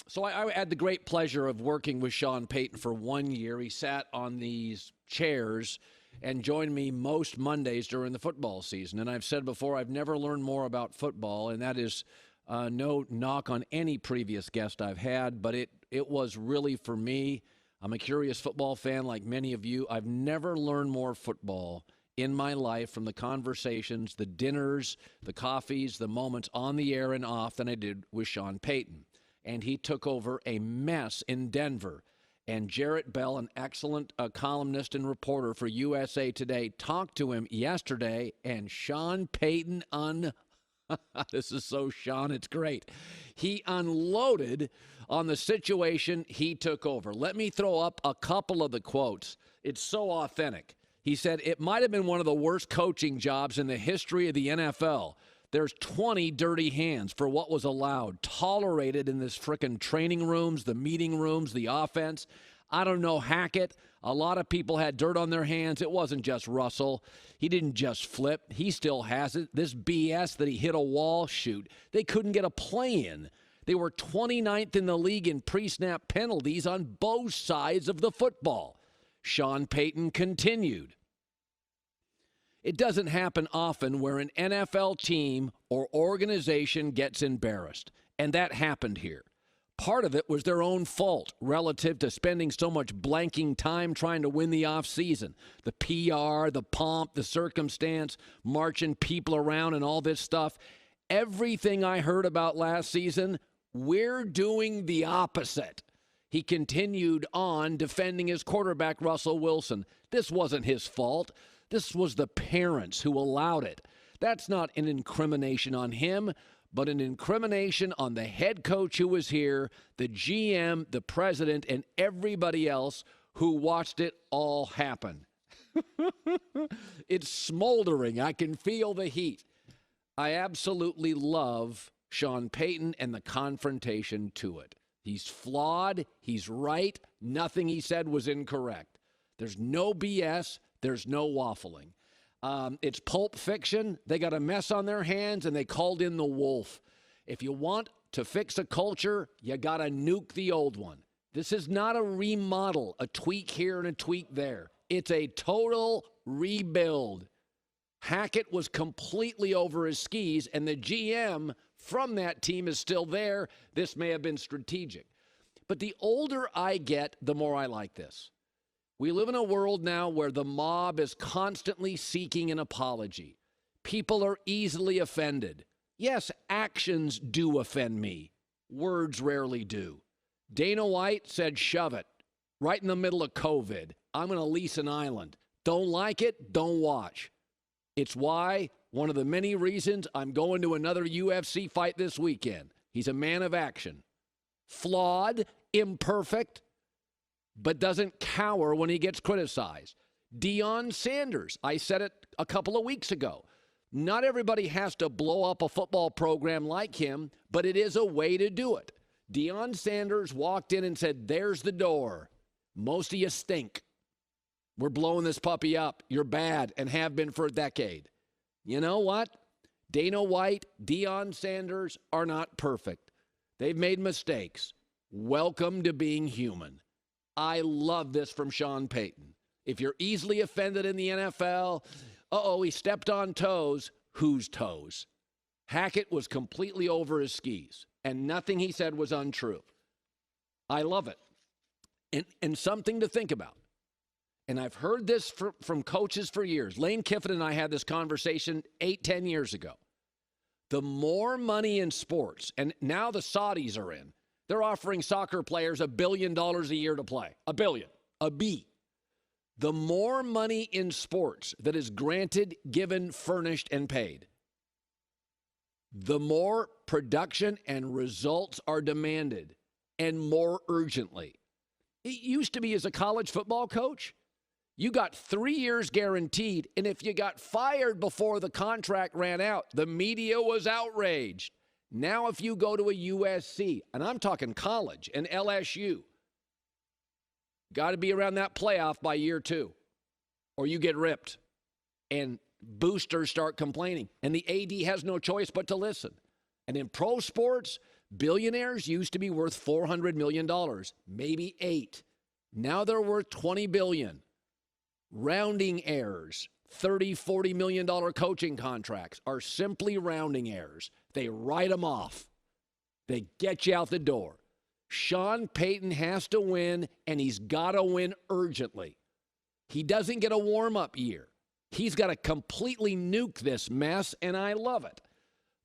So I had the great pleasure of working with Sean Payton for 1 year. He sat on these chairs and joined me most Mondays during the football season. And I've said before, I've never learned more about football, and that is no knock on any previous guest I've had, but it was really for me. I'm a curious football fan like many of you. I've never learned more football in my life from the conversations, the dinners, the coffees, the moments on the air and off than I did with Sean Payton. And he took over a mess in Denver. And Jarrett Bell, an excellent columnist and reporter for USA Today, talked to him yesterday, and Sean Payton this is so Sean, it's great. He unloaded on the situation he took over. Let me throw up a couple of the quotes. It's so authentic. He said, it might have been one of the worst coaching jobs in the history of the NFL. There's 20 dirty hands for what was allowed, tolerated in this frickin' training rooms, the meeting rooms, the offense. I don't know Hackett. A lot of people had dirt on their hands. It wasn't just Russell. He didn't just flip. He still has it. This BS that he hit a wall, shoot. They couldn't get a play in. They were 29th in the league in pre-snap penalties on both sides of the football. Sean Payton continued. It doesn't happen often where an NFL team or organization gets embarrassed, and that happened here. Part of it was their own fault relative to spending so much blanking time trying to win the offseason. The PR, the pomp, the circumstance, marching people around and all this stuff. Everything I heard about last season, we're doing the opposite. He continued on defending his quarterback, Russell Wilson. This wasn't his fault. This was the parents who allowed it. That's not an incrimination on him, but an incrimination on the head coach who was here, the GM, the president, and everybody else who watched it all happen. It's smoldering. I can feel the heat. I absolutely love Sean Payton and the confrontation to it. He's flawed. He's right. Nothing he said was incorrect. There's no BS. There's no waffling. It's Pulp Fiction. They got a mess on their hands, and they called in the wolf. If you want to fix a culture, you got to nuke the old one. This is not a remodel, a tweak here and a tweak there. It's a total rebuild. Hackett was completely over his skis, and the GM from that team is still there. This may have been strategic. But the older I get, the more I like this. We live in a world now where the mob is constantly seeking an apology. People are easily offended. Yes, actions do offend me. Words rarely do. Dana White said, shove it. Right in the middle of COVID. I'm going to lease an island. Don't like it? Don't watch. It's why, one of the many reasons I'm going to another UFC fight this weekend. He's a man of action. Flawed, imperfect, but doesn't cower when he gets criticized. Deion Sanders, I said it a couple of weeks ago. Not everybody has to blow up a football program like him, but it is a way to do it. Deion Sanders walked in and said, there's the door. Most of you stink. We're blowing this puppy up. You're bad and have been for a decade. You know what? Dana White, Deion Sanders are not perfect. They've made mistakes. Welcome to being human. I love this from Sean Payton. If you're easily offended in the NFL, he stepped on toes. Whose toes? Hackett was completely over his skis, and nothing he said was untrue. I love it. And something to think about. And I've heard this from coaches for years. Lane Kiffin and I had this conversation 8-10 years ago. The more money in sports, and now the Saudis are in, they're offering soccer players $1 billion a year to play. $1 billion. A B. The more money in sports that is granted, given, furnished, and paid, the more production and results are demanded, and more urgently. It used to be as a college football coach, you got 3 years guaranteed, and if you got fired before the contract ran out, the media was outraged. Now if you go to a USC, and I'm talking college, and LSU, got to be around that playoff by year 2, or you get ripped. And boosters start complaining, and the AD has no choice but to listen. And in pro sports, Billionaires used to be worth $400 million, maybe 8. Now they're worth $20 billion. Rounding errors, $30, $40 million coaching contracts are simply rounding errors. They write them off. They get you out the door. Sean Payton has to win, and he's got to win urgently. He doesn't get a warm-up year. He's got to completely nuke this mess, and I love it.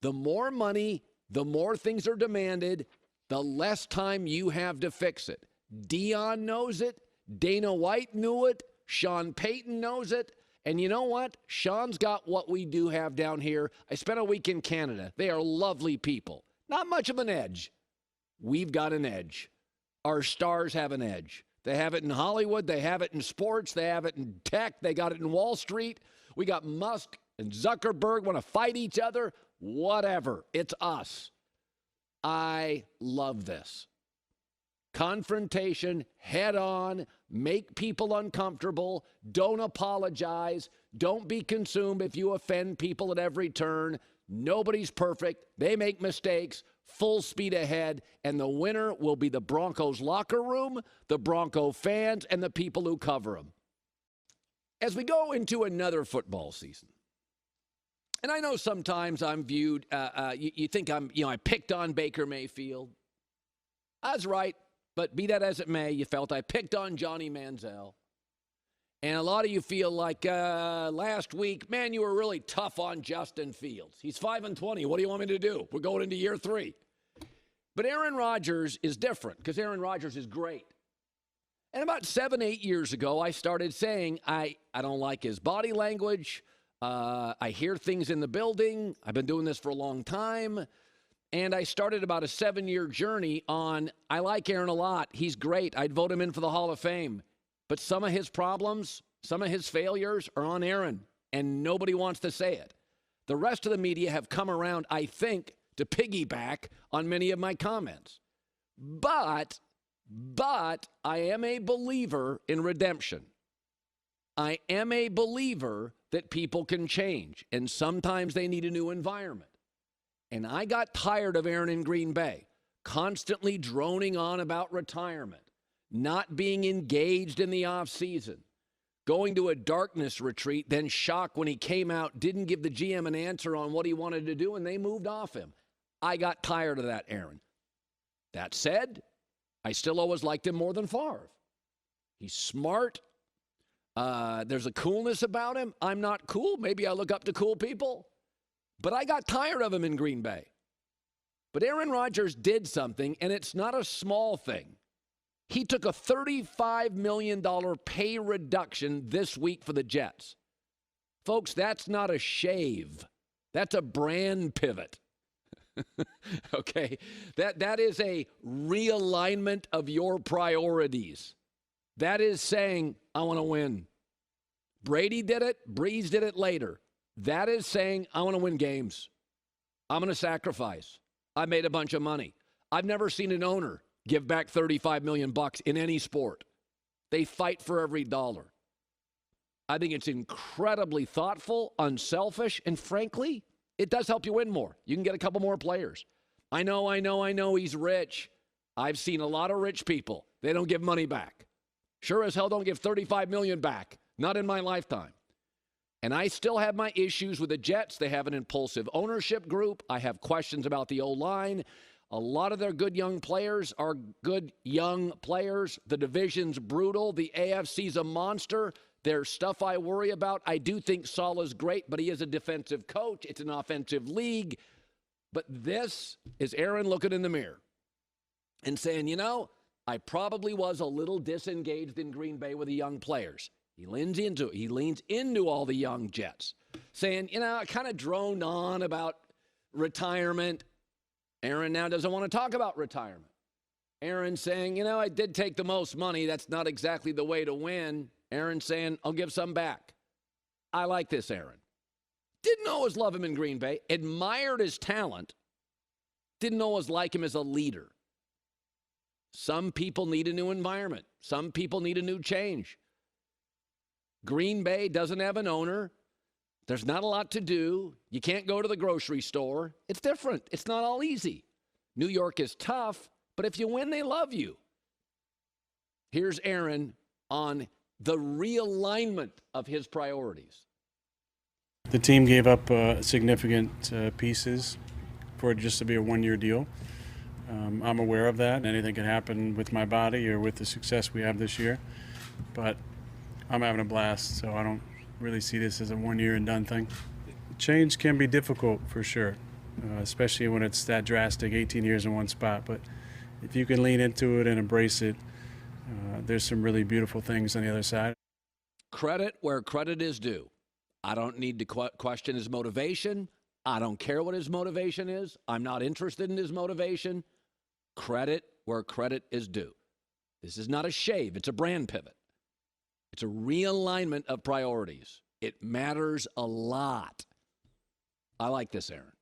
The more money, the more things are demanded, the less time you have to fix it. Dion knows it. Dana White knew it. Sean Payton knows it. And you know what? Sean's got what we do have down here. I spent a week in Canada. They are lovely people. Not much of an edge. We've got an edge. Our stars have an edge. They have it in Hollywood. They have it in sports. They have it in tech. They got it in Wall Street. We got Musk and Zuckerberg want to fight each other. Whatever. It's us. I love this. Confrontation, head on, make people uncomfortable, don't apologize, don't be consumed if you offend people at every turn. Nobody's perfect. They make mistakes, full speed ahead, and the winner will be the Broncos locker room, the Bronco fans, and the people who cover them. As we go into another football season, and I know sometimes I'm viewed, you think I picked on Baker Mayfield. I was right. But be that as it may, you felt I picked on Johnny Manziel. And a lot of you feel like last week, man, you were really tough on Justin Fields. He's 5-20. What do you want me to do? We're going into year 3. But Aaron Rodgers is different because Aaron Rodgers is great. And about 7-8 years ago, I started saying I don't like his body language. I hear things in the building. I've been doing this for a long time. And I started about a 7-year journey on, I like Aaron a lot. He's great. I'd vote him in for the Hall of Fame. But some of his problems, some of his failures are on Aaron, and nobody wants to say it. The rest of the media have come around, I think, to piggyback on many of my comments. But I am a believer in redemption. I am a believer that people can change, and sometimes they need a new environment. And I got tired of Aaron in Green Bay, constantly droning on about retirement, not being engaged in the offseason, going to a darkness retreat, then shocked when he came out, didn't give the GM an answer on what he wanted to do, and they moved off him. I got tired of that, Aaron. That said, I still always liked him more than Favre. He's smart. There's a coolness about him. I'm not cool. Maybe I look up to cool people. But I got tired of him in Green Bay. But Aaron Rodgers did something, and it's not a small thing. He took a $35 million pay reduction this week for the Jets. Folks, that's not a shave. That's a brand pivot. Okay? That is a realignment of your priorities. That is saying, I want to win. Brady did it. Breeze did it later. That is saying, I want to win games. I'm going to sacrifice. I made a bunch of money. I've never seen an owner give back $35 million in any sport. They fight for every dollar. I think it's incredibly thoughtful, unselfish, and frankly, it does help you win more. You can get a couple more players. I know he's rich. I've seen a lot of rich people. They don't give money back. Sure as hell don't give $35 million back. Not in my lifetime. And I still have my issues with the Jets. They have an impulsive ownership group. I have questions about the O-line. A lot of their good young players are good young players. The division's brutal. The AFC's a monster. There's stuff I worry about. I do think Saleh's great, but he is a defensive coach. It's an offensive league. But this is Aaron looking in the mirror and saying, I probably was a little disengaged in Green Bay with the young players. He leans into all the young Jets, saying, I kind of droned on about retirement. Aaron now doesn't want to talk about retirement. Aaron saying, I did take the most money. That's not exactly the way to win. Aaron saying, I'll give some back. I like this, Aaron. Didn't always love him in Green Bay. Admired his talent. Didn't always like him as a leader. Some people need a new environment. Some people need a new change. Green Bay doesn't have an owner. There's not a lot to do. You can't go to the grocery store. It's different. It's not all easy. New York is tough, but if you win, they love you. Here's Aaron on the realignment of his priorities. The team gave up significant pieces for it just to be a one-year deal. I'm aware of that. Anything can happen with my body or with the success we have this year. But I'm having a blast, so I don't really see this as a one-year and done thing. Change can be difficult for sure, especially when it's that drastic, 18 years in one spot. But if you can lean into it and embrace it, there's some really beautiful things on the other side. Credit where credit is due. I don't need to question his motivation. I don't care what his motivation is. I'm not interested in his motivation. Credit where credit is due. This is not a shave. It's a brand pivot. It's a realignment of priorities. It matters a lot. I like this, Aaron.